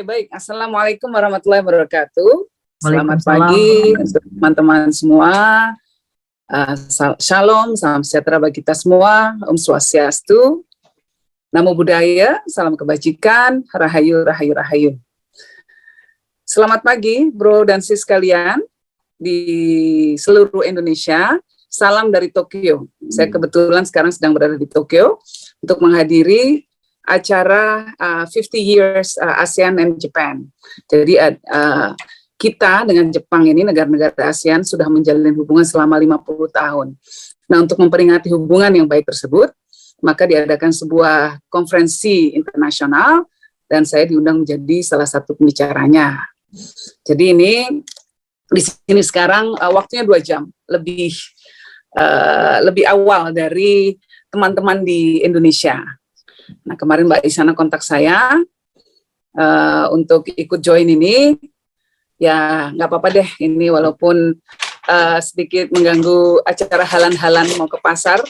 baik. Assalamualaikum warahmatullahi wabarakatuh. Selamat Waalaikumsalam. pagi teman-teman semua. Shalom, salam sejahtera bagi kita semua. Om Swastiastu. Namo Buddhaya, salam kebajikan. Rahayu, rahayu, rahayu. Selamat pagi, bro dan sis kalian di seluruh Indonesia. Salam dari Tokyo. Saya kebetulan sekarang sedang berada di Tokyo untuk menghadiri acara 50 years ASEAN and Japan. Jadi kita dengan Jepang ini, negara-negara ASEAN sudah menjalin hubungan selama 50 tahun. Nah, untuk memperingati hubungan yang baik tersebut, maka diadakan sebuah konferensi internasional dan saya diundang menjadi salah satu pembicaranya. Jadi ini di sini sekarang waktunya 2 jam, lebih awal dari teman-teman di Indonesia. Nah, kemarin Mbak Isyana kontak saya untuk ikut join ini. Ya, nggak apa-apa deh, ini walaupun sedikit mengganggu acara halan-halan mau ke pasar,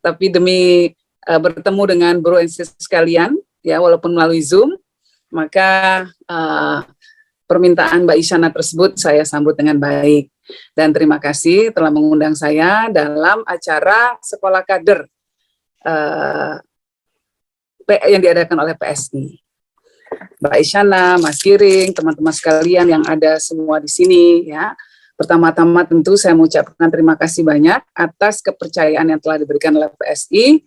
tapi demi bertemu dengan bro and sis sekalian, ya walaupun melalui Zoom, maka permintaan Mbak Isyana tersebut saya sambut dengan baik. Dan terima kasih telah mengundang saya dalam acara Sekolah Kader yang diadakan oleh PSI. Mbak Isyana, Mas Giring, teman-teman sekalian yang ada semua di sini, ya. Pertama-tama tentu saya mengucapkan terima kasih banyak atas kepercayaan yang telah diberikan oleh PSI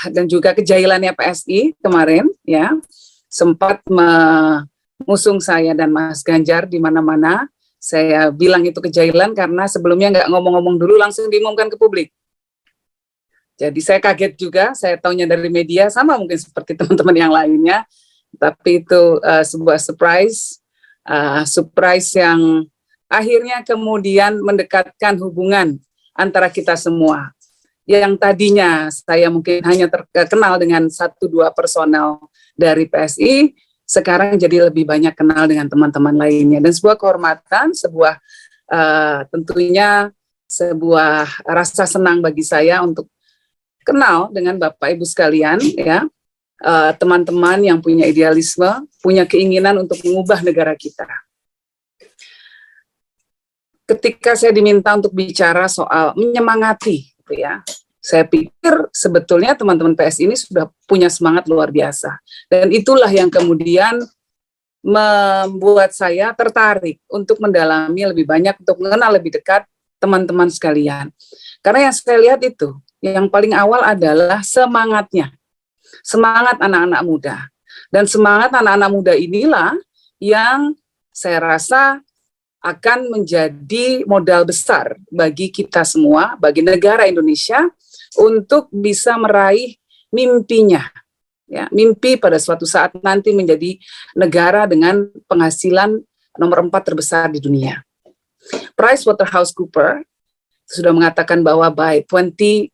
dan juga kejailannya PSI kemarin, ya, sempat mengusung saya dan Mas Ganjar di mana-mana. Saya bilang itu kejailan karena sebelumnya nggak ngomong-ngomong dulu, langsung diumumkan ke publik. Jadi saya kaget juga, saya taunya dari media, sama mungkin seperti teman-teman yang lainnya, tapi itu sebuah surprise yang akhirnya kemudian mendekatkan hubungan antara kita semua. Yang tadinya saya mungkin hanya terkenal dengan 1-2 personel dari PSI, sekarang jadi lebih banyak kenal dengan teman-teman lainnya. Dan sebuah kehormatan, tentunya sebuah rasa senang bagi saya untuk kenal dengan Bapak Ibu sekalian, ya, teman-teman yang punya idealisme, punya keinginan untuk mengubah negara kita. Ketika saya diminta untuk bicara soal menyemangati, gitu ya, saya pikir sebetulnya teman-teman PSI ini sudah punya semangat luar biasa, dan itulah yang kemudian membuat saya tertarik untuk mendalami lebih banyak, untuk mengenal lebih dekat teman-teman sekalian. Karena yang saya lihat itu, yang paling awal adalah semangatnya, semangat anak-anak muda. Dan semangat anak-anak muda inilah yang saya rasa akan menjadi modal besar bagi kita semua, bagi negara Indonesia, untuk bisa meraih mimpinya. Ya, mimpi pada suatu saat nanti menjadi negara dengan penghasilan nomor 4 terbesar di dunia. PricewaterhouseCoopers sudah mengatakan bahwa by 2050,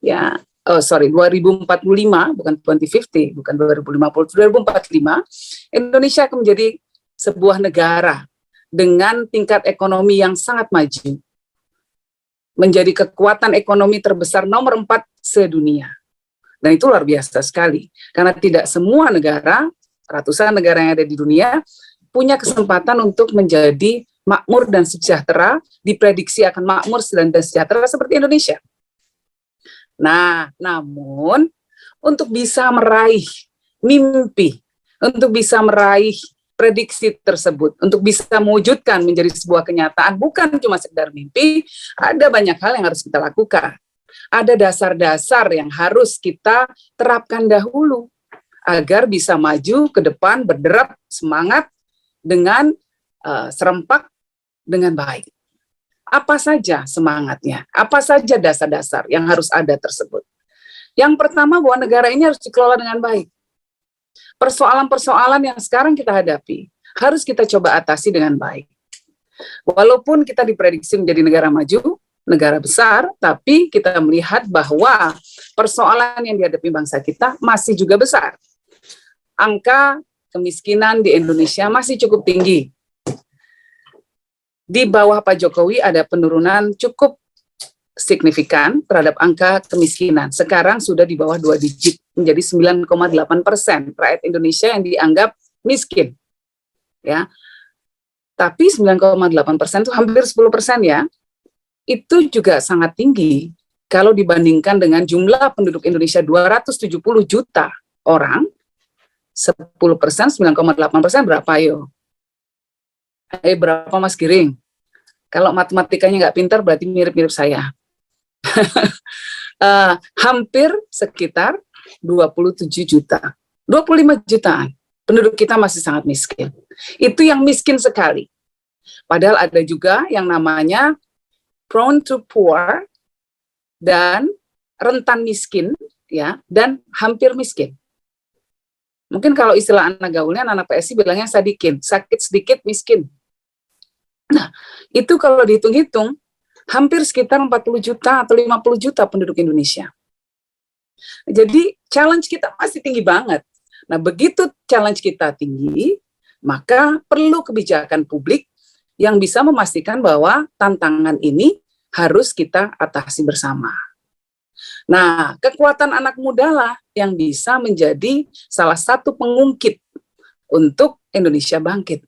ya, 2045, bukan 2050, bukan 2050, 2045, Indonesia akan menjadi sebuah negara dengan tingkat ekonomi yang sangat maju, menjadi kekuatan ekonomi terbesar nomor 4 sedunia. Dan itu luar biasa sekali, karena tidak semua negara, ratusan negara yang ada di dunia, punya kesempatan untuk menjadi makmur dan sejahtera, diprediksi akan makmur dan sejahtera seperti Indonesia. Nah, namun untuk bisa meraih mimpi, untuk bisa meraih prediksi tersebut, untuk bisa mewujudkan menjadi sebuah kenyataan, bukan cuma sekedar mimpi, ada banyak hal yang harus kita lakukan. Ada dasar-dasar yang harus kita terapkan dahulu, agar bisa maju ke depan, berderap semangat dengan serempak, dengan baik. Apa saja semangatnya? Apa saja dasar-dasar yang harus ada tersebut? Yang pertama, bahwa negara ini harus dikelola dengan baik. Persoalan-persoalan yang sekarang kita hadapi harus kita coba atasi dengan baik. Walaupun kita diprediksi menjadi negara maju, negara besar, tapi kita melihat bahwa persoalan yang dihadapi bangsa kita masih juga besar. Angka kemiskinan di Indonesia masih cukup tinggi. Di bawah Pak Jokowi ada penurunan cukup signifikan terhadap angka kemiskinan. Sekarang sudah di bawah 2 digit, menjadi 9,8% rakyat Indonesia yang dianggap miskin. Ya, tapi 9,8% itu hampir 10% ya. Itu juga sangat tinggi kalau dibandingkan dengan jumlah penduduk Indonesia 270 juta orang. 10%, 9,8% berapa yo? Berapa Mas Giring? Kalau matematikanya nggak pintar berarti mirip-mirip saya. Hampir sekitar 27 juta. 25 jutaan. Penduduk kita masih sangat miskin. Itu yang miskin sekali. Padahal ada juga yang namanya prone to poor dan rentan miskin, ya, dan hampir miskin. Mungkin kalau istilah anak gaulnya, anak PSI bilangnya sadikin, sakit sedikit miskin. Nah, itu kalau dihitung-hitung, hampir sekitar 40 juta atau 50 juta penduduk Indonesia. Jadi, challenge kita masih tinggi banget. Nah, begitu challenge kita tinggi, maka perlu kebijakan publik yang bisa memastikan bahwa tantangan ini harus kita atasi bersama. Nah, kekuatan anak muda lah yang bisa menjadi salah satu pengungkit untuk Indonesia bangkit.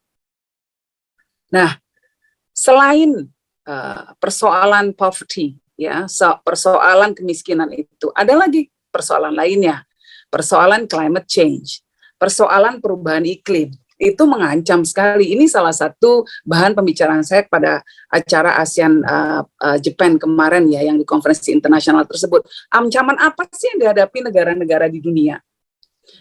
Nah, selain persoalan poverty, ya, persoalan kemiskinan itu, ada lagi persoalan lainnya, persoalan climate change, persoalan perubahan iklim. Itu mengancam sekali. Ini salah satu bahan pembicaraan saya pada acara ASEAN Japan kemarin ya, yang di konferensi internasional tersebut. Ancaman apa sih yang dihadapi negara-negara di dunia?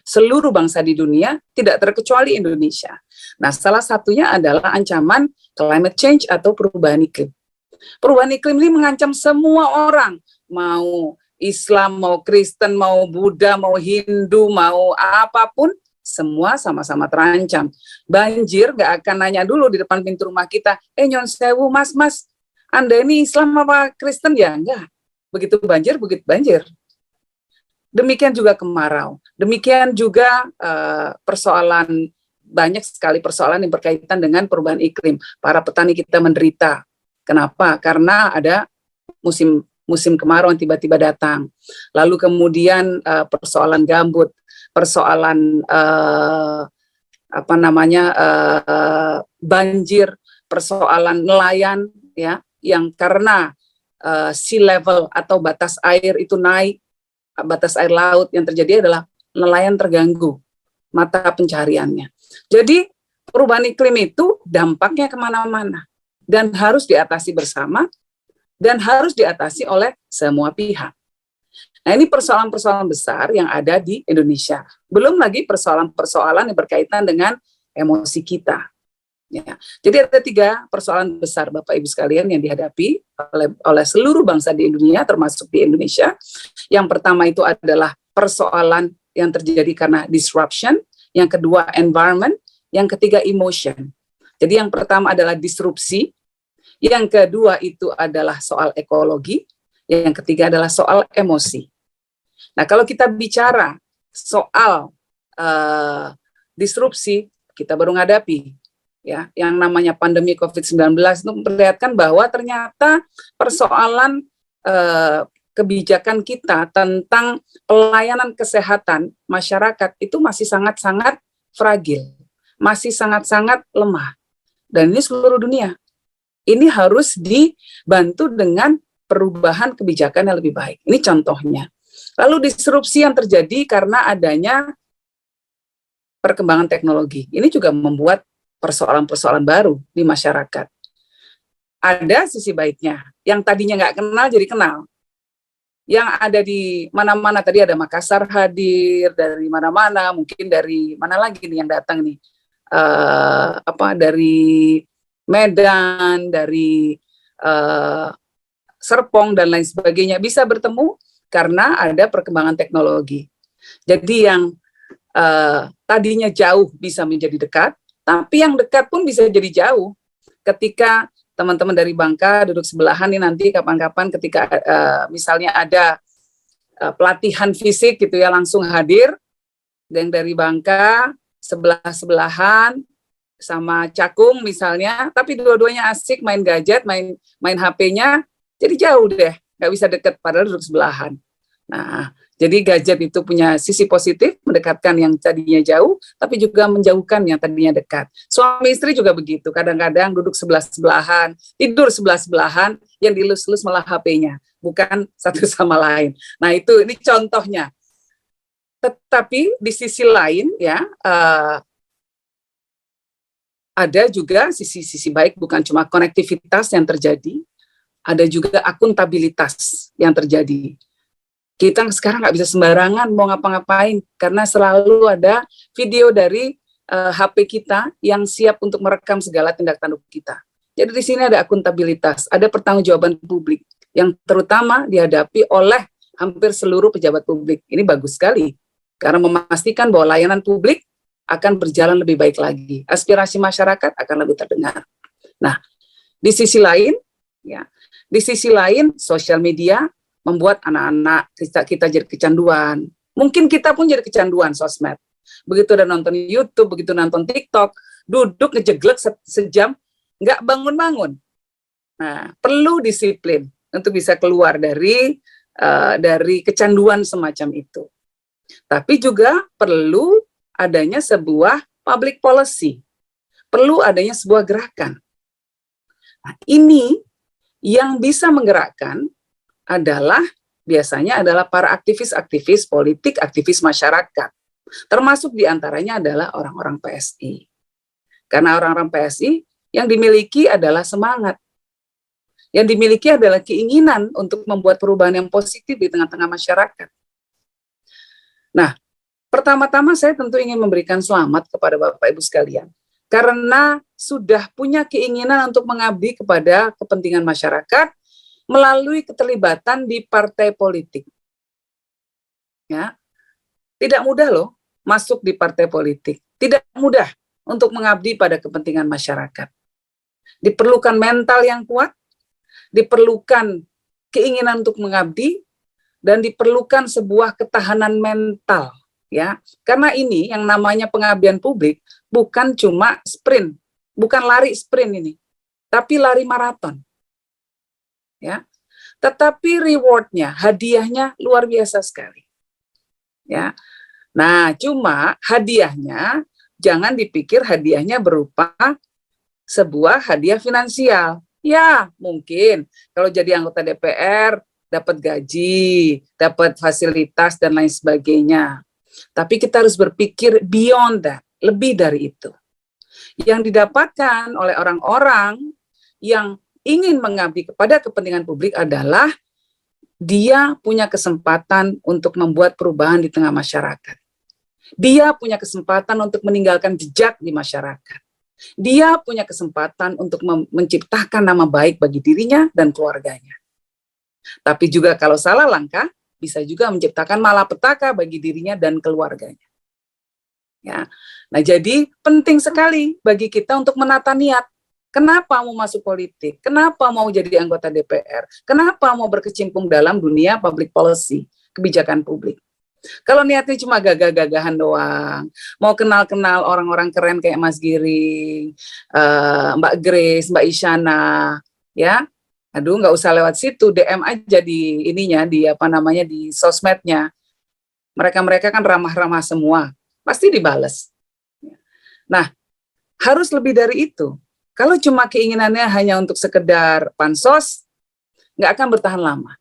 Seluruh bangsa di dunia, tidak terkecuali Indonesia. Nah, salah satunya adalah ancaman climate change atau perubahan iklim. Perubahan iklim ini mengancam semua orang, mau Islam, mau Kristen, mau Buddha, mau Hindu, mau apapun, semua sama-sama terancam. Banjir nggak akan nanya dulu di depan pintu rumah kita, nyon sewu mas, Anda ini Islam apa Kristen ya? Enggak. Begitu banjir. Demikian juga kemarau. Demikian juga banyak sekali persoalan yang berkaitan dengan perubahan iklim. Para petani kita menderita. Kenapa? Karena ada musim kemarau yang tiba-tiba datang. Lalu kemudian persoalan gambut, persoalan banjir, persoalan nelayan ya, yang karena sea level atau batas air itu naik, batas air laut, yang terjadi adalah nelayan terganggu mata pencariannya. Jadi perubahan iklim itu dampaknya kemana-mana dan harus diatasi bersama dan harus diatasi oleh semua pihak. Nah, ini persoalan-persoalan besar yang ada di Indonesia. Belum lagi persoalan-persoalan yang berkaitan dengan emosi kita. Ya. Jadi ada 3 persoalan besar, Bapak Ibu sekalian, yang dihadapi oleh seluruh bangsa di dunia, termasuk di Indonesia. Yang pertama itu adalah persoalan yang terjadi karena disruption. Yang kedua, environment. Yang ketiga, emotion. Jadi yang pertama adalah disrupsi. Yang kedua itu adalah soal ekologi. Yang ketiga adalah soal emosi. Nah, kalau kita bicara soal disrupsi, kita baru menghadapi ya, yang namanya pandemi COVID-19 itu memperlihatkan bahwa ternyata persoalan kebijakan kita tentang pelayanan kesehatan masyarakat itu masih sangat-sangat fragil, masih sangat-sangat lemah. Dan ini seluruh dunia. Ini harus dibantu dengan perubahan kebijakan yang lebih baik. Ini contohnya. Lalu disrupsi yang terjadi karena adanya perkembangan teknologi. Ini juga membuat persoalan-persoalan baru di masyarakat. Ada sisi baiknya. Yang tadinya nggak kenal jadi kenal. Yang ada di mana-mana, tadi ada Makassar hadir, dari mana-mana, mungkin dari mana lagi nih yang datang nih. Dari Medan, dari Serpong dan lain sebagainya, bisa bertemu karena ada perkembangan teknologi. Jadi yang tadinya jauh bisa menjadi dekat, tapi yang dekat pun bisa jadi jauh. Ketika teman-teman dari Bangka duduk sebelahan nih nanti kapan-kapan ketika misalnya ada pelatihan fisik gitu ya, langsung hadir, yang dari Bangka sebelah-sebelahan sama Cakung misalnya, tapi dua-duanya asik main gadget, main HP-nya, jadi jauh deh nggak bisa dekat padahal duduk sebelahan. Nah, jadi gadget itu punya sisi positif, mendekatkan yang tadinya jauh, tapi juga menjauhkan yang tadinya dekat. Suami istri juga begitu, kadang-kadang duduk sebelah-sebelahan, tidur sebelah-sebelahan, yang dilus-lus malah HP-nya, bukan satu sama lain. Nah, ini contohnya. Tetapi di sisi lain, ya, ada juga sisi-sisi baik, bukan cuma konektivitas yang terjadi, ada juga akuntabilitas yang terjadi. Kita sekarang nggak bisa sembarangan mau ngapa-ngapain, karena selalu ada video dari HP kita yang siap untuk merekam segala tindak tanduk kita. Jadi di sini ada akuntabilitas, ada pertanggungjawaban publik, yang terutama dihadapi oleh hampir seluruh pejabat publik. Ini bagus sekali, karena memastikan bahwa layanan publik akan berjalan lebih baik lagi. Aspirasi masyarakat akan lebih terdengar. Nah, di sisi lain, ya, sosial media membuat anak-anak kita jadi kecanduan. Mungkin kita pun jadi kecanduan sosmed. Begitu udah nonton YouTube, begitu nonton TikTok, duduk ngejeglek sejam, nggak bangun-bangun. Nah, perlu disiplin untuk bisa keluar dari kecanduan semacam itu. Tapi juga perlu adanya sebuah public policy. Perlu adanya sebuah gerakan. Nah, ini yang bisa menggerakkan biasanya adalah para aktivis-aktivis politik, aktivis masyarakat. Termasuk diantaranya adalah orang-orang PSI. Karena orang-orang PSI yang dimiliki adalah semangat. Yang dimiliki adalah keinginan untuk membuat perubahan yang positif di tengah-tengah masyarakat. Nah, pertama-tama saya tentu ingin memberikan selamat kepada Bapak Ibu sekalian. Karena sudah punya keinginan untuk mengabdi kepada kepentingan masyarakat, melalui keterlibatan di partai politik. Ya. Tidak mudah loh masuk di partai politik. Tidak mudah untuk mengabdi pada kepentingan masyarakat. Diperlukan mental yang kuat, diperlukan keinginan untuk mengabdi, dan diperlukan sebuah ketahanan mental. Ya. Karena ini yang namanya pengabdian publik bukan cuma sprint, bukan lari sprint ini, tapi lari maraton. Ya, tetapi rewardnya, hadiahnya luar biasa sekali. Ya, nah cuma hadiahnya jangan dipikir hadiahnya berupa sebuah hadiah finansial. Ya mungkin kalau jadi anggota DPR dapat gaji, dapat fasilitas dan lain sebagainya. Tapi kita harus berpikir beyond that, lebih dari itu. Yang didapatkan oleh orang-orang yang ingin mengabdi kepada kepentingan publik adalah dia punya kesempatan untuk membuat perubahan di tengah masyarakat. Dia punya kesempatan untuk meninggalkan jejak di masyarakat. Dia punya kesempatan untuk menciptakan nama baik bagi dirinya dan keluarganya. Tapi juga kalau salah langkah, bisa juga menciptakan malapetaka bagi dirinya dan keluarganya. Ya. Nah, jadi penting sekali bagi kita untuk menata niat. Kenapa mau masuk politik? Kenapa mau jadi anggota DPR? Kenapa mau berkecimpung dalam dunia public policy, kebijakan publik? Kalau niatnya cuma gagah-gagahan doang, mau kenal-kenal orang-orang keren kayak Mas Giring, Mbak Grace, Mbak Isyana, ya, aduh nggak usah lewat situ, DM aja di ininya, di sosmednya. Mereka kan ramah-ramah semua, pasti dibales. Nah, harus lebih dari itu. Kalau cuma keinginannya hanya untuk sekedar pansos, nggak akan bertahan lama.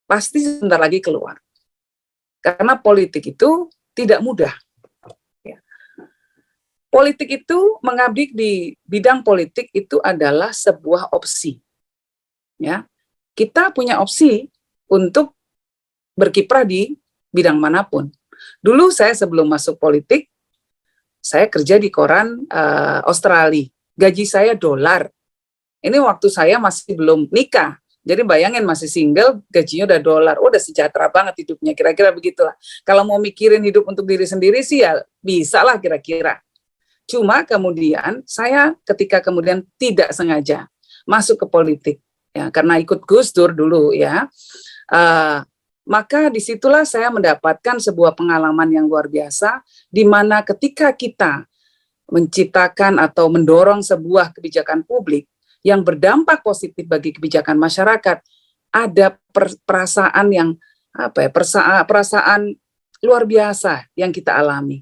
Pasti sebentar lagi keluar. Karena politik itu tidak mudah. Ya. Politik itu, mengabdi di bidang politik itu adalah sebuah opsi. Ya. Kita punya opsi untuk berkiprah di bidang manapun. Dulu saya sebelum masuk politik, saya kerja di koran Australia. Gaji saya $. Ini waktu saya masih belum nikah. Jadi bayangin masih single, gajinya udah $. Udah sejahtera banget hidupnya, kira-kira begitulah. Kalau mau mikirin hidup untuk diri sendiri sih ya bisa lah kira-kira. Cuma kemudian saya ketika kemudian tidak sengaja masuk ke politik, ya karena ikut Gus Dur dulu ya, maka disitulah saya mendapatkan sebuah pengalaman yang luar biasa, di mana ketika kita menciptakan atau mendorong sebuah kebijakan publik yang berdampak positif bagi kebijakan masyarakat, ada perasaan yang apa ya, perasaan luar biasa yang kita alami.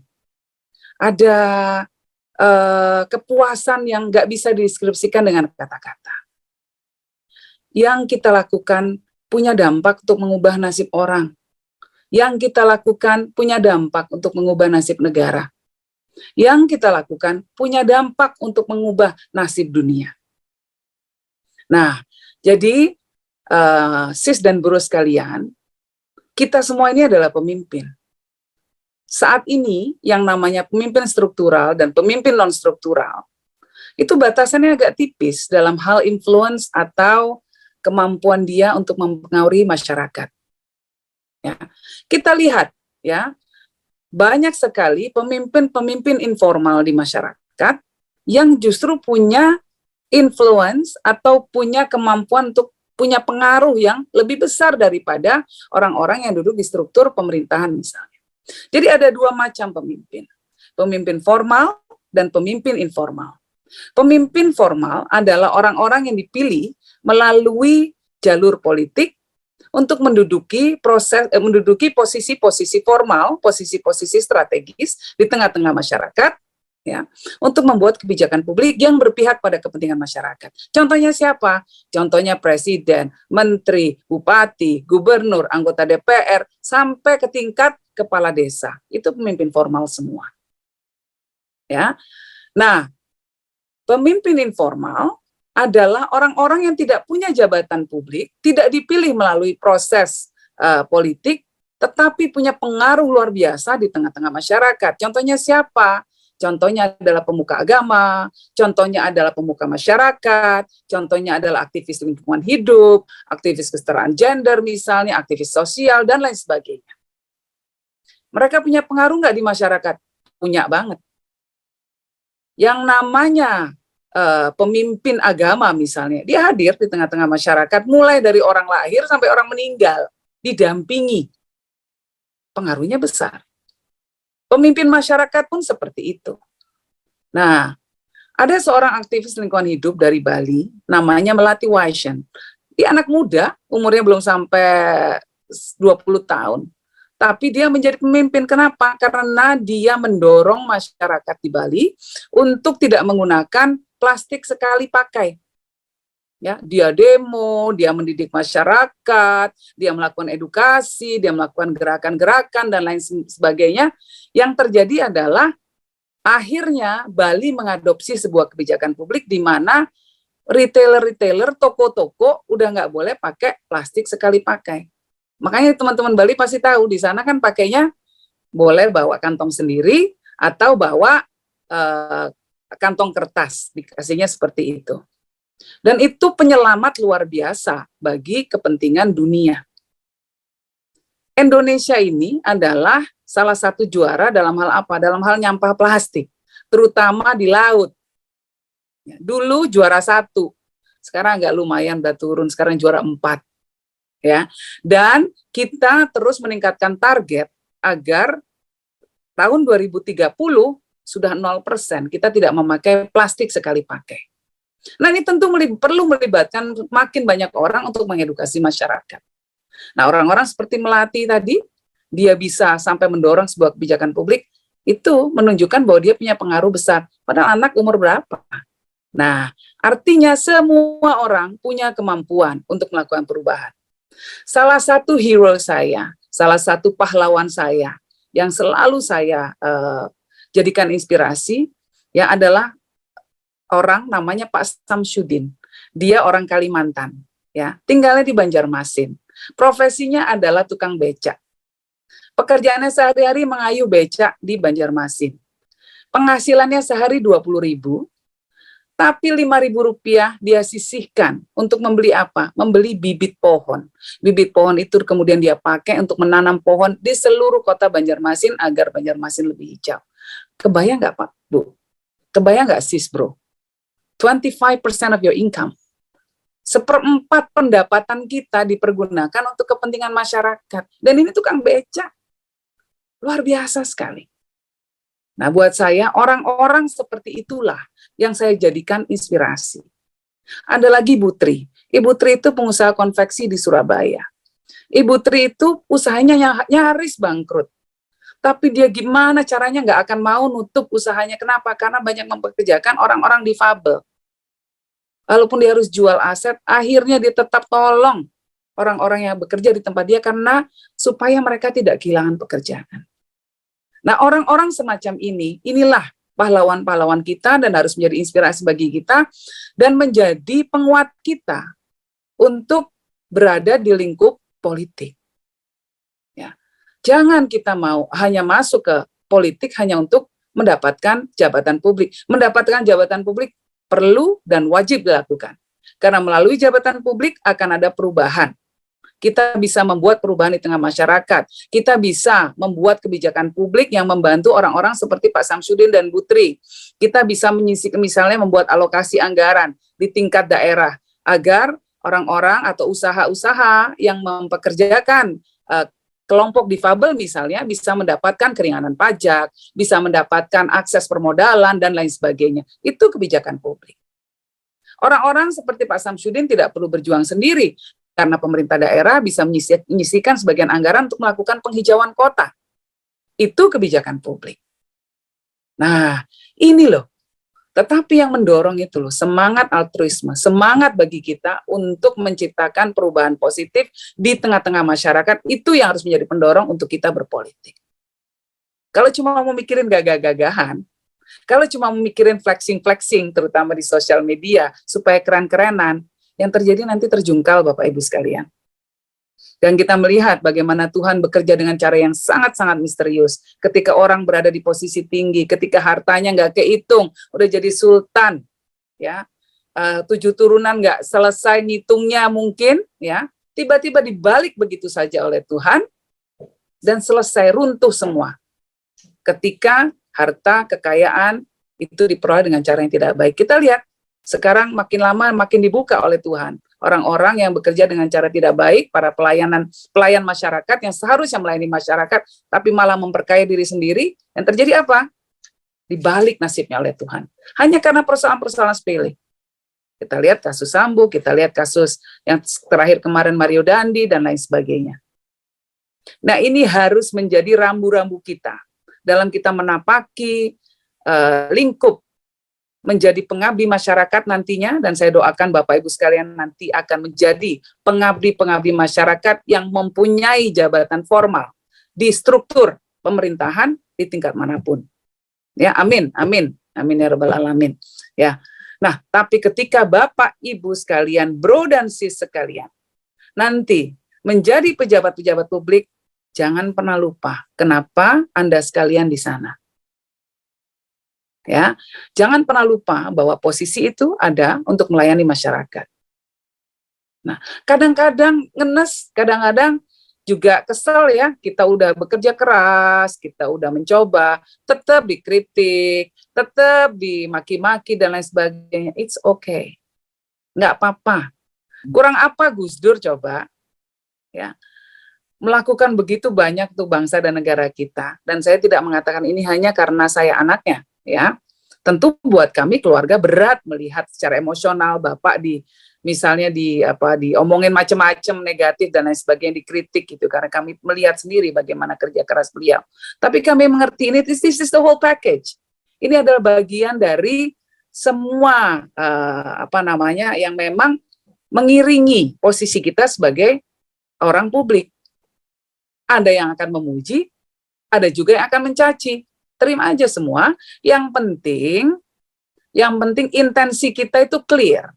Ada kepuasan yang nggak bisa dideskripsikan dengan kata-kata. Yang kita lakukan punya dampak untuk mengubah nasib orang. Yang kita lakukan punya dampak untuk mengubah nasib negara. Yang kita lakukan punya dampak untuk mengubah nasib dunia. Nah, jadi sis dan bro sekalian, kita semua ini adalah pemimpin. Saat ini yang namanya pemimpin struktural dan pemimpin non-struktural, itu batasannya agak tipis dalam hal influence atau kemampuan dia untuk mempengaruhi masyarakat. Ya. Kita lihat, ya, banyak sekali pemimpin-pemimpin informal di masyarakat yang justru punya influence atau punya kemampuan untuk punya pengaruh yang lebih besar daripada orang-orang yang duduk di struktur pemerintahan misalnya. Jadi ada dua macam pemimpin. Pemimpin formal dan pemimpin informal. Pemimpin formal adalah orang-orang yang dipilih melalui jalur politik untuk menduduki posisi-posisi formal, posisi-posisi strategis di tengah-tengah masyarakat, ya, untuk membuat kebijakan publik yang berpihak pada kepentingan masyarakat. Contohnya siapa? Contohnya presiden, menteri, bupati, gubernur, anggota DPR, sampai ke tingkat kepala desa. Itu pemimpin formal semua. Ya. Nah, pemimpin informal adalah orang-orang yang tidak punya jabatan publik, tidak dipilih melalui proses politik, tetapi punya pengaruh luar biasa di tengah-tengah masyarakat. Contohnya siapa? Contohnya adalah pemuka agama, contohnya adalah pemuka masyarakat, contohnya adalah aktivis lingkungan hidup, aktivis kesetaraan gender misalnya, aktivis sosial, dan lain sebagainya. Mereka punya pengaruh nggak di masyarakat? Punya banget. Yang namanya pemimpin agama misalnya, dia hadir di tengah-tengah masyarakat, mulai dari orang lahir sampai orang meninggal, didampingi. Pengaruhnya besar. Pemimpin masyarakat pun seperti itu. Nah, ada seorang aktivis lingkungan hidup dari Bali, namanya Melati Waishen. Dia anak muda, umurnya belum sampai 20 tahun. Tapi dia menjadi pemimpin. Kenapa? Karena dia mendorong masyarakat di Bali untuk tidak menggunakan plastik sekali pakai. Ya, dia demo, dia mendidik masyarakat, dia melakukan edukasi, dia melakukan gerakan-gerakan dan lain sebagainya. Yang terjadi adalah akhirnya Bali mengadopsi sebuah kebijakan publik di mana retailer-retailer, toko-toko udah nggak boleh pakai plastik sekali pakai. Makanya teman-teman Bali pasti tahu di sana kan pakainya boleh bawa kantong sendiri atau bawa kantong kertas, dikasihnya seperti itu. Dan itu penyelamat luar biasa bagi kepentingan dunia. Indonesia ini adalah salah satu juara dalam hal apa? Dalam hal nyampah plastik, terutama di laut. Dulu juara 1, sekarang agak lumayan udah turun, sekarang juara 4. Ya, dan kita terus meningkatkan target agar tahun 2030 sudah 0%, kita tidak memakai plastik sekali pakai. Nah, ini tentu perlu melibatkan makin banyak orang untuk mengedukasi masyarakat. Nah, orang-orang seperti Melati tadi, dia bisa sampai mendorong sebuah kebijakan publik, itu menunjukkan bahwa dia punya pengaruh besar. Padahal anak umur berapa? Nah, artinya semua orang punya kemampuan untuk melakukan perubahan. Salah satu hero saya, salah satu pahlawan saya yang selalu saya jadikan inspirasi ya adalah orang namanya Pak Samsudin. Dia orang Kalimantan, ya, tinggalnya di Banjarmasin. Profesinya adalah tukang becak. Pekerjaannya sehari-hari mengayuh becak di Banjarmasin. Penghasilannya sehari 20.000. Tapi Rp5.000 dia sisihkan untuk membeli apa? Membeli bibit pohon. Bibit pohon itu kemudian dia pakai untuk menanam pohon di seluruh kota Banjarmasin agar Banjarmasin lebih hijau. Kebayang nggak Pak, Bu? Kebayang nggak sis, bro? 25% of your income. 1/4 pendapatan kita dipergunakan untuk kepentingan masyarakat. Dan ini tukang becak. Luar biasa sekali. Nah, buat saya, orang-orang seperti itulah yang saya jadikan inspirasi. Ada lagi Ibu Tri. Ibu Tri itu pengusaha konveksi di Surabaya. Ibu Tri itu usahanya nyaris bangkrut. Tapi dia gimana caranya nggak akan mau nutup usahanya. Kenapa? Karena banyak mempekerjakan orang-orang difabel. Walaupun dia harus jual aset, akhirnya dia tetap tolong orang-orang yang bekerja di tempat dia karena supaya mereka tidak kehilangan pekerjaan. Nah, orang-orang semacam ini, inilah pahlawan-pahlawan kita dan harus menjadi inspirasi bagi kita dan menjadi penguat kita untuk berada di lingkup politik. Ya. Jangan kita mau hanya masuk ke politik hanya untuk mendapatkan jabatan publik. Mendapatkan jabatan publik perlu dan wajib dilakukan. Karena melalui jabatan publik akan ada perubahan. Kita bisa membuat perubahan di tengah masyarakat. Kita bisa membuat kebijakan publik yang membantu orang-orang seperti Pak Samsudin dan Bu Tri. Kita bisa menyisihkan, misalnya membuat alokasi anggaran di tingkat daerah agar orang-orang atau usaha-usaha yang mempekerjakan kelompok difabel misalnya bisa mendapatkan keringanan pajak, bisa mendapatkan akses permodalan dan lain sebagainya. Itu kebijakan publik. Orang-orang seperti Pak Samsudin tidak perlu berjuang sendiri karena pemerintah daerah bisa menyisihkan sebagian anggaran untuk melakukan penghijauan kota. Itu kebijakan publik. Nah, ini loh. Tetapi yang mendorong itu loh, semangat altruisme, semangat bagi kita untuk menciptakan perubahan positif di tengah-tengah masyarakat, itu yang harus menjadi pendorong untuk kita berpolitik. Kalau cuma mau mikirin gagah-gagahan, kalau cuma memikirin flexing-flexing, terutama di sosial media, supaya keren-kerenan, yang terjadi nanti terjungkal Bapak Ibu sekalian. Dan kita melihat bagaimana Tuhan bekerja dengan cara yang sangat-sangat misterius. Ketika orang berada di posisi tinggi, ketika hartanya nggak kehitung, udah jadi sultan, ya 7 turunan nggak selesai ngitungnya mungkin, ya tiba-tiba dibalik begitu saja oleh Tuhan, dan selesai runtuh semua. Ketika harta, kekayaan itu diperoleh dengan cara yang tidak baik. Kita lihat, sekarang makin lama makin dibuka oleh Tuhan. Orang-orang yang bekerja dengan cara tidak baik, para pelayan masyarakat yang seharusnya melayani masyarakat, tapi malah memperkaya diri sendiri, yang terjadi apa? Dibalik nasibnya oleh Tuhan. Hanya karena persoalan-persoalan sepele. Kita lihat kasus Sambo, kita lihat kasus yang terakhir kemarin Mario Dandi, dan lain sebagainya. Nah, ini harus menjadi rambu-rambu kita dalam kita menapaki lingkup menjadi pengabdi masyarakat nantinya, dan saya doakan Bapak Ibu sekalian nanti akan menjadi pengabdi-pengabdi masyarakat yang mempunyai jabatan formal di struktur pemerintahan di tingkat manapun. Ya, amin, amin, amin ya rabbal alamin. Ya, nah tapi ketika Bapak Ibu sekalian, bro dan sis sekalian, nanti menjadi pejabat-pejabat publik, jangan pernah lupa kenapa Anda sekalian di sana. Ya, jangan pernah lupa bahwa posisi itu ada untuk melayani masyarakat. Nah, kadang-kadang ngenes, kadang-kadang juga kesel ya, kita udah bekerja keras, kita udah mencoba, tetap dikritik, tetap dimaki-maki dan lain sebagainya. It's okay. Nggak apa-apa. Kurang apa Gus Dur coba? Ya. Melakukan begitu banyak untuk bangsa dan negara kita. Dan saya tidak mengatakan ini hanya karena saya anaknya. Ya, tentu buat kami keluarga berat melihat secara emosional Bapak misalnya diomongin macam-macam negatif dan lain sebagainya, dikritik gitu, karena kami melihat sendiri bagaimana kerja keras beliau. Tapi kami mengerti ini, this is the whole package. Ini adalah bagian dari semua yang memang mengiringi posisi kita sebagai orang publik. Ada yang akan memuji, ada juga yang akan mencaci. Terima aja semua. Yang penting intensi kita itu clear.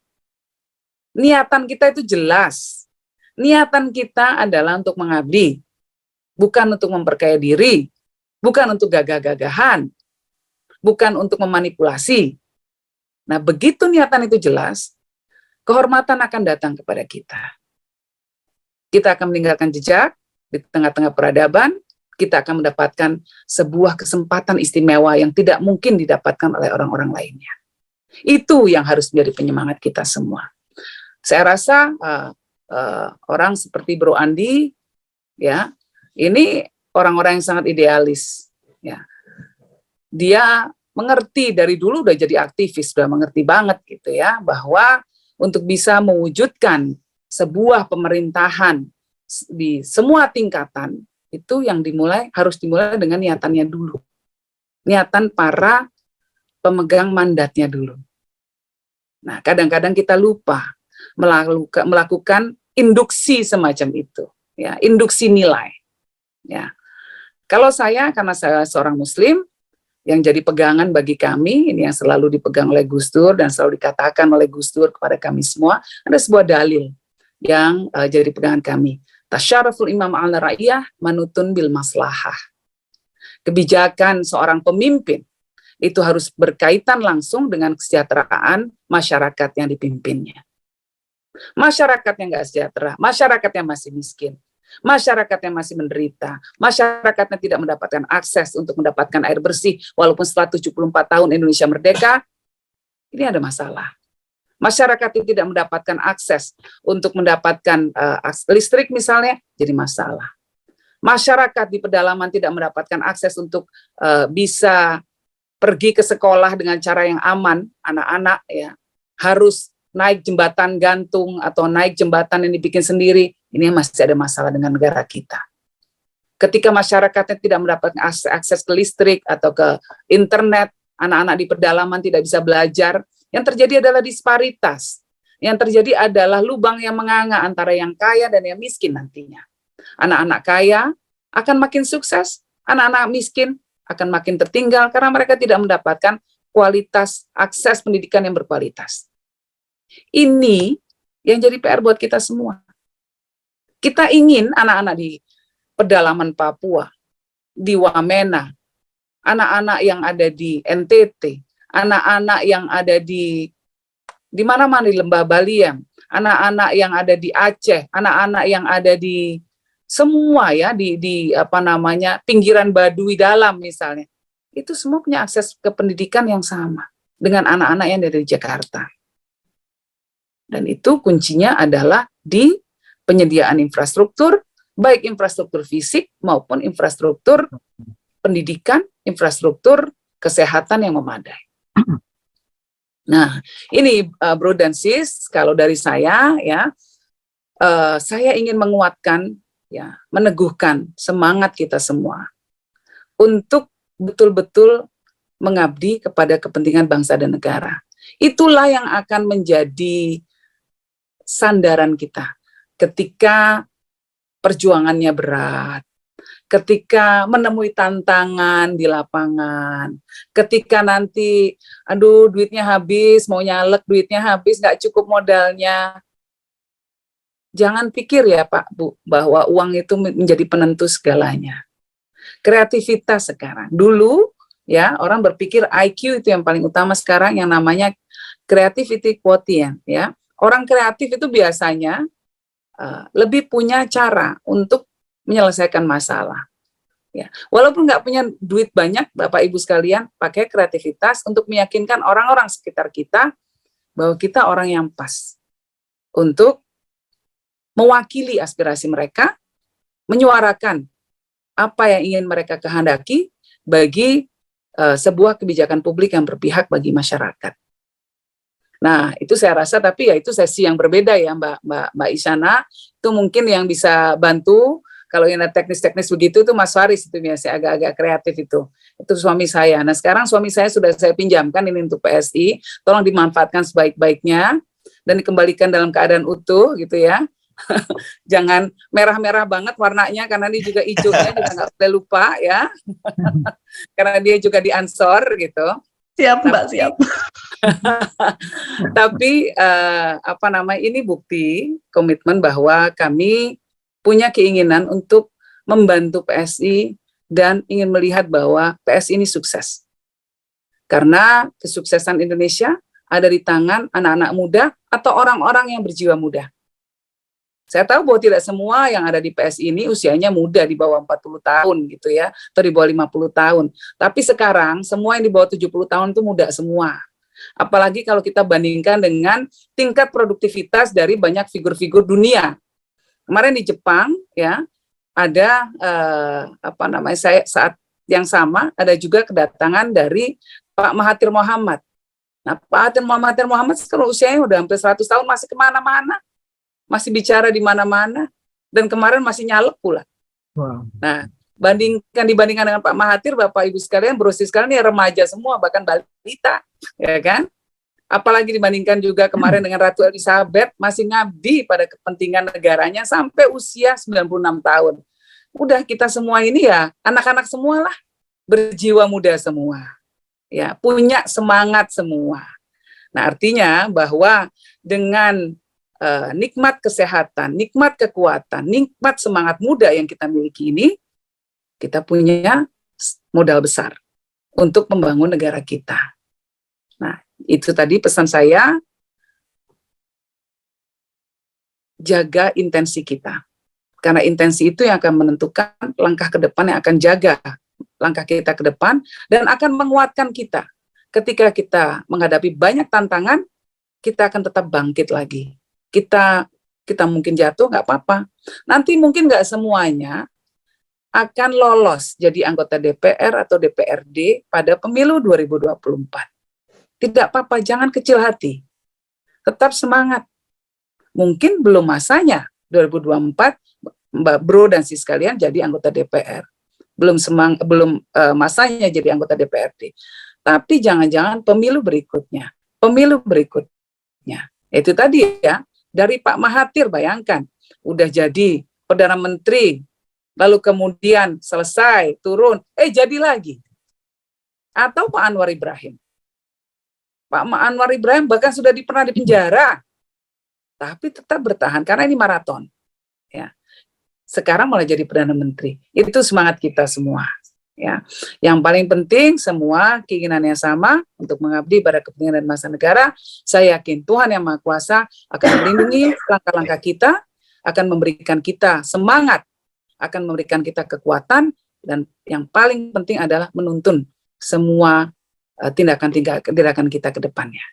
Niatan kita itu jelas. Niatan kita adalah untuk mengabdi, bukan untuk memperkaya diri, bukan untuk gagah-gagahan, bukan untuk memanipulasi. Nah, begitu niatan itu jelas, kehormatan akan datang kepada kita. Kita akan meninggalkan jejak di tengah-tengah peradaban. Kita akan mendapatkan sebuah kesempatan istimewa yang tidak mungkin didapatkan oleh orang-orang lainnya. Itu yang harus menjadi penyemangat kita semua. Saya rasa orang seperti Bro Andi, ya, ini orang-orang yang sangat idealis. Ya. Dia mengerti dari dulu udah jadi aktivis, sudah mengerti banget gitu ya, bahwa untuk bisa mewujudkan sebuah pemerintahan di semua tingkatan, itu yang harus dimulai dengan niatannya dulu. Niatan para pemegang mandatnya dulu. Nah, kadang-kadang kita lupa melakukan induksi semacam itu, ya, induksi nilai. Ya. Kalau karena saya seorang Muslim, yang jadi pegangan bagi kami, ini yang selalu dipegang oleh Gus Dur dan selalu dikatakan oleh Gus Dur kepada kami semua, ada sebuah dalil yang jadi pegangan kami. Tasyaruful imam ala ra'iyah manutun bil maslahah. Kebijakan seorang pemimpin itu harus berkaitan langsung dengan kesejahteraan masyarakat yang dipimpinnya. Masyarakat yang nggak sejahtera, masyarakat yang masih miskin, masyarakat yang masih menderita, masyarakat yang tidak mendapatkan akses untuk mendapatkan air bersih, walaupun setelah 74 tahun Indonesia merdeka, ini ada masalah. Masyarakat yang tidak mendapatkan akses untuk mendapatkan listrik misalnya, jadi masalah. Masyarakat di pedalaman tidak mendapatkan akses untuk bisa pergi ke sekolah dengan cara yang aman, anak-anak ya harus naik jembatan gantung atau naik jembatan yang dibikin sendiri, ini masih ada masalah dengan negara kita. Ketika masyarakatnya tidak mendapatkan akses ke listrik atau ke internet, anak-anak di pedalaman tidak bisa belajar, yang terjadi adalah disparitas. Yang terjadi adalah lubang yang menganga antara yang kaya dan yang miskin nantinya. Anak-anak kaya akan makin sukses, anak-anak miskin akan makin tertinggal karena mereka tidak mendapatkan kualitas akses pendidikan yang berkualitas. Ini yang jadi PR buat kita semua. Kita ingin anak-anak di pedalaman Papua, di Wamena, anak-anak yang ada di NTT, anak-anak yang ada di mana-mana di Lembah Baliem, anak-anak yang ada di Aceh, anak-anak yang ada di semua ya di pinggiran Baduy Dalam misalnya, itu semua punya akses ke pendidikan yang sama dengan anak-anak yang dari Jakarta. Dan itu kuncinya adalah di penyediaan infrastruktur, baik infrastruktur fisik maupun infrastruktur pendidikan, infrastruktur kesehatan yang memadai. Nah, ini bro dan sis, kalau dari saya ya, saya ingin menguatkan ya, meneguhkan semangat kita semua untuk betul-betul mengabdi kepada kepentingan bangsa dan negara. Itulah yang akan menjadi sandaran kita ketika perjuangannya berat, ketika menemui tantangan di lapangan, ketika nanti, aduh duitnya habis, mau nyalek duitnya habis, nggak cukup modalnya. Jangan pikir ya Pak, Bu, bahwa uang itu menjadi penentu segalanya. Kreativitas sekarang. Dulu ya orang berpikir IQ itu yang paling utama, sekarang yang namanya creativity quotient ya. Orang kreatif itu biasanya lebih punya cara untuk menyelesaikan masalah. Ya, walaupun nggak punya duit banyak, Bapak Ibu sekalian, pakai kreativitas untuk meyakinkan orang-orang sekitar kita bahwa kita orang yang pas untuk mewakili aspirasi mereka, menyuarakan apa yang ingin mereka kehendaki bagi sebuah kebijakan publik yang berpihak bagi masyarakat. Nah, itu saya rasa, tapi ya itu sesi yang berbeda ya Mbak Isyana, itu mungkin yang bisa bantu. Kalau yang teknis-teknis begitu itu Mas Faris itu biasanya agak-agak kreatif itu suami saya. Nah sekarang suami saya sudah saya pinjamkan ini untuk PSI, tolong dimanfaatkan sebaik-baiknya dan dikembalikan dalam keadaan utuh gitu ya. Jangan merah-merah banget warnanya, karena dia juga hijaunya juga nggak boleh lupa ya. Karena dia juga di Ansor gitu. Siap Mbak, siap. Tapi ini bukti komitmen bahwa kami punya keinginan untuk membantu PSI dan ingin melihat bahwa PSI ini sukses. Karena kesuksesan Indonesia ada di tangan anak-anak muda atau orang-orang yang berjiwa muda. Saya tahu bahwa tidak semua yang ada di PSI ini usianya muda, di bawah 40 tahun gitu ya, atau di bawah 50 tahun. Tapi sekarang semua yang di bawah 70 tahun itu muda semua. Apalagi kalau kita bandingkan dengan tingkat produktivitas dari banyak figur-figur dunia. Kemarin di Jepang ya ada saat yang sama ada juga kedatangan dari Pak Mahathir Mohamad. Nah, Pak Mahathir Muhammad kalau usianya udah hampir 100 tahun masih kemana-mana, masih bicara di mana-mana, dan kemarin masih nyalek pula. Wow. Nah, dibandingkan dengan Pak Mahathir, Bapak Ibu sekalian, Bro sekalian, ya remaja semua, bahkan balita, ya kan? Apalagi dibandingkan juga kemarin dengan Ratu Elizabeth, masih ngabdi pada kepentingan negaranya sampai usia 96 tahun. Udah kita semua ini ya, anak-anak semua lah, berjiwa muda semua, ya, punya semangat semua. Nah, artinya bahwa dengan nikmat kesehatan, nikmat kekuatan, nikmat semangat muda yang kita miliki ini, kita punya modal besar untuk membangun negara kita. Nah, itu tadi pesan saya, jaga intensi kita. Karena intensi itu yang akan menentukan langkah ke depan, yang akan jaga langkah kita ke depan, dan akan menguatkan kita. Ketika kita menghadapi banyak tantangan, kita akan tetap bangkit lagi. Kita mungkin jatuh, nggak apa-apa. Nanti mungkin nggak semuanya akan lolos jadi anggota DPR atau DPRD pada pemilu 2024. Tidak apa-apa, jangan kecil hati. Tetap semangat. Mungkin belum masanya 2024 Mbak Bro dan sis sekalian jadi anggota DPR. Belum masanya jadi anggota DPRD. Tapi jangan-jangan pemilu berikutnya. Itu tadi ya, dari Pak Mahathir, bayangkan udah jadi Perdana Menteri, lalu kemudian selesai, turun, jadi lagi. Atau Pak Anwar Ibrahim. Pak Anwar Ibrahim bahkan sudah pernah dipenjara, tapi tetap bertahan karena ini maraton. Ya, sekarang malah jadi Perdana Menteri. Itu semangat kita semua. Ya, yang paling penting semua keinginannya sama untuk mengabdi pada kepentingan dan masa negara. Saya yakin Tuhan Yang Maha Kuasa akan melindungi langkah-langkah kita, akan memberikan kita semangat, akan memberikan kita kekuatan, dan yang paling penting adalah menuntun semua tindakan kita ke depannya.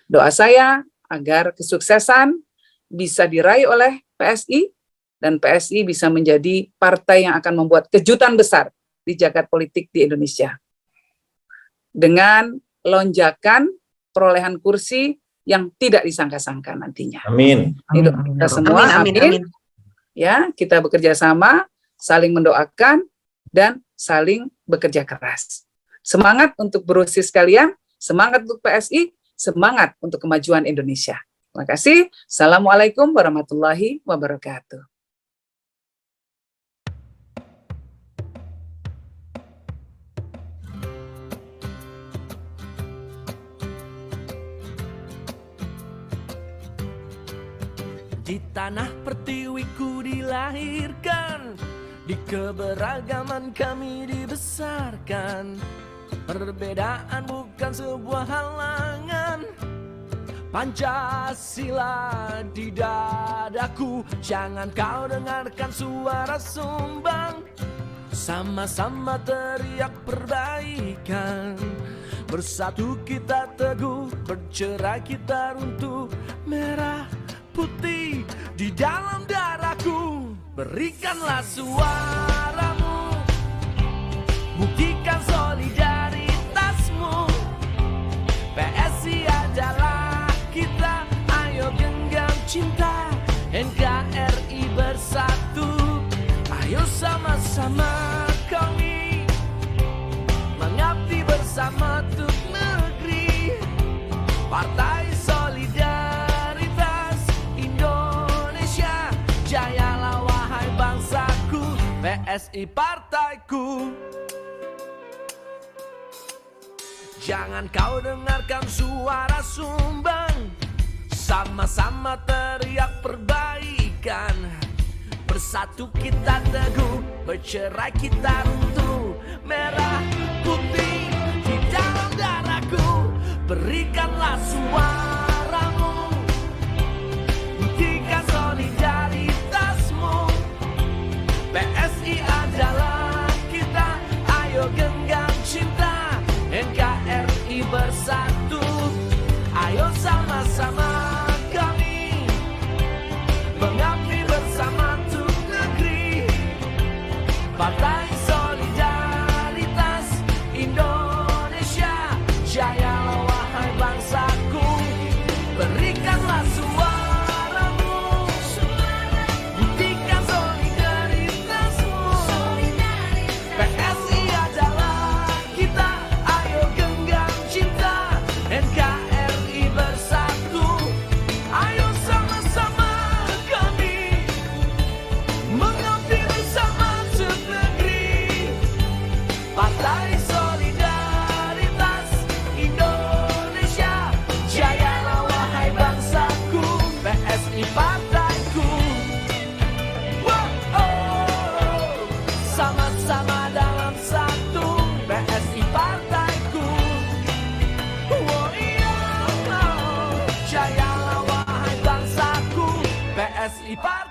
Doa saya agar kesuksesan bisa diraih oleh PSI, dan PSI bisa menjadi partai yang akan membuat kejutan besar di jagat politik di Indonesia. Dengan lonjakan perolehan kursi yang tidak disangka-sangka nantinya. Amin. Kita semua, amin. Ya, kita bekerja sama, saling mendoakan, dan saling bekerja keras. Semangat untuk berusaha sekalian, semangat untuk PSI, semangat untuk kemajuan Indonesia. Terima kasih. Assalamualaikum warahmatullahi wabarakatuh. Di tanah pertiwiku dilahirkan, di keberagaman kami dibesarkan. Perbedaan bukan sebuah halangan, Pancasila di dadaku. Jangan kau dengarkan suara sumbang, sama-sama teriak perbaikan. Bersatu kita teguh, bercerai kita runtuh. Merah putih di dalam darahku. Berikanlah suaramu, buktikan solidaritasmu. PSI adalah kita, ayo genggam cinta. NKRI bersatu, ayo sama-sama kami mengabdi bersama untuk negeri. Partai Solidaritas Indonesia, jayalah wahai bangsaku. PSI partaiku. Jangan kau dengarkan suara sumbang, sama-sama teriak perbaikan. Bersatu kita teguh, bercerai kita runtuh. Merah putih di dalam darahku. Berikanlah suaramu, buktikan solidaritasmu. PSI adalah kita, ayo genggam cinta. NKRI bersatu, ayo sama-sama kami mengabdi bersama untuk negeri. Partai Solidaritas Indonesia, jayalah wahai bangsa. bersama dalam satu PSI partaiku. Oh iya, jayalah wahai bangsaku, PSI partai.